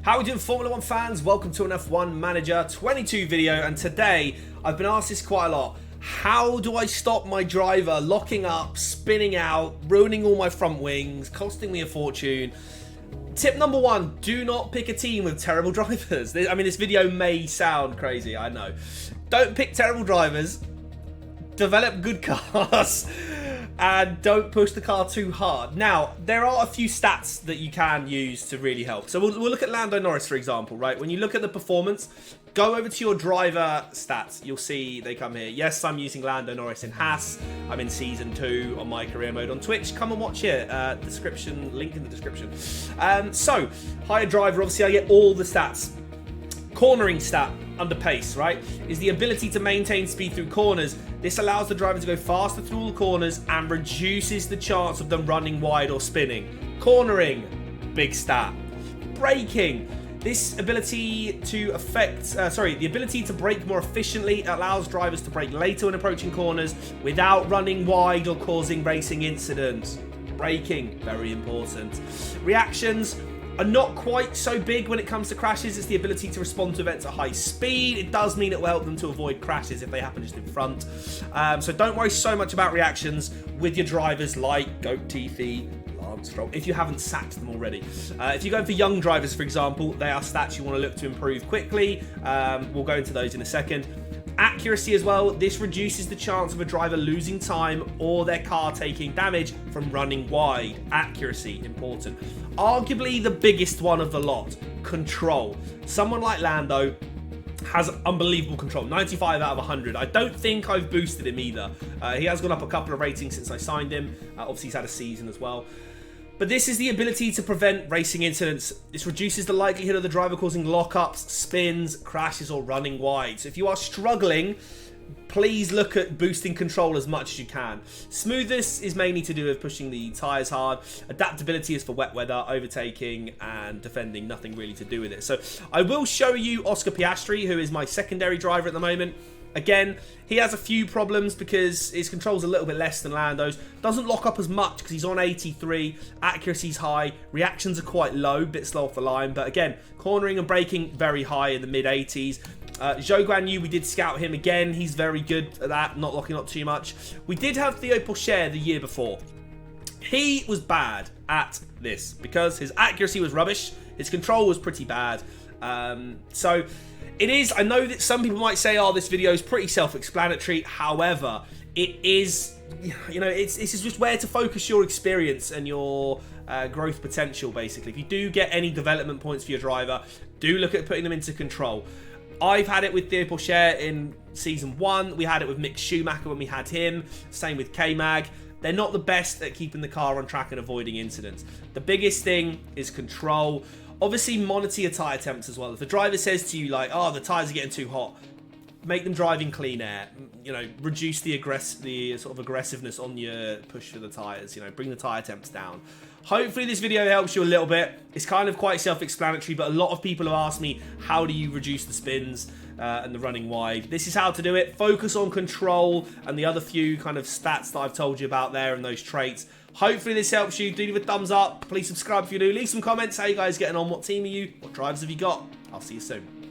How are we doing, Formula 1 fans? Welcome to an F1 Manager 22 video, and today I've been asked this quite a lot. How do I stop my driver locking up, spinning out, ruining all my front wings, costing me a fortune? Tip number one, do not pick a team with terrible drivers. I mean, this video may sound crazy, I know. Don't pick terrible drivers, develop good cars, and don't push the car too hard. Now, there are a few stats that you can use to really help. So we'll look at Lando Norris, for example, right? When you look at the performance, go over to your driver stats. You'll see they come here. Yes, I'm using Lando Norris in Haas. I'm in Season 2 on my career mode on Twitch. Come and watch here. Description, link in the description. So, higher driver, obviously I get all the stats. Cornering stat under pace, right, is the ability to maintain speed through corners. This allows the driver to go faster through all the corners and reduces the chance of them running wide or spinning. Cornering, big stat. Braking, this ability to the ability to brake more efficiently allows drivers to brake later when approaching corners without running wide or causing racing incidents. Braking, very important. Reactions are not quite so big when it comes to crashes. It's the ability to respond to events at high speed. It does mean it will help them to avoid crashes if they happen just in front. So don't worry so much about reactions with your drivers like Goat Teethy, Lance Stroll, if you haven't sacked them already. If you're going for young drivers, for example, they are stats you want to look to improve quickly. We'll go into those in a second. Accuracy as well. This reduces the chance of a driver losing time or their car taking damage from running wide. Accuracy, important. Arguably the biggest one of the lot, control. Someone like Lando has unbelievable control, 95 out of 100. I don't think I've boosted him either. He has gone up a couple of ratings since I signed him. Obviously he's had a season as well. But this is the ability to prevent racing incidents. This reduces the likelihood of the driver causing lockups, spins, crashes, or running wide. So if you are struggling, please look at boosting control as much as you can. Smoothness is mainly to do with pushing the tyres hard. Adaptability is for wet weather, overtaking, and defending. Nothing really to do with it. So I will show you Oscar Piastri, who is my secondary driver at the moment. Again, he has a few problems because his control's a little bit less than Lando's. Doesn't lock up as much because he's on 83. Accuracy's high. Reactions are quite low, bit slow off the line. But again, cornering and braking very high in the mid-80s. Zhou Guan Yu, we did scout him again. He's very good at that, not locking up too much. We did have Theo Pourchaire the year before. He was bad at this because his accuracy was rubbish. His control was pretty bad. So it is, I know that some people might say, oh, this video is pretty self-explanatory. However, it is, you know, this is just where to focus your experience and your growth potential, basically. If you do get any development points for your driver, do look at putting them into control. I've had it with Theo Pourchaire in Season 1. We had it with Mick Schumacher when we had him. Same with K-Mag. They're not the best at keeping the car on track and avoiding incidents. The biggest thing is control. Obviously, monitor your tyre temps as well. If the driver says to you, like, oh, the tyres are getting too hot, make them drive in clean air. You know, reduce the sort of aggressiveness on your push for the tyres. You know, bring the tyre temps down. Hopefully this video helps you a little bit. It's kind of quite self-explanatory, but a lot of people have asked me, how do you reduce the spins and the running wide? This is how to do it. Focus on control and the other few kind of stats that I've told you about there and those traits. Hopefully this helps you. Do leave a thumbs up. Please subscribe if you do. Leave some comments. How you guys getting on? What team are you? What drivers have you got? I'll see you soon.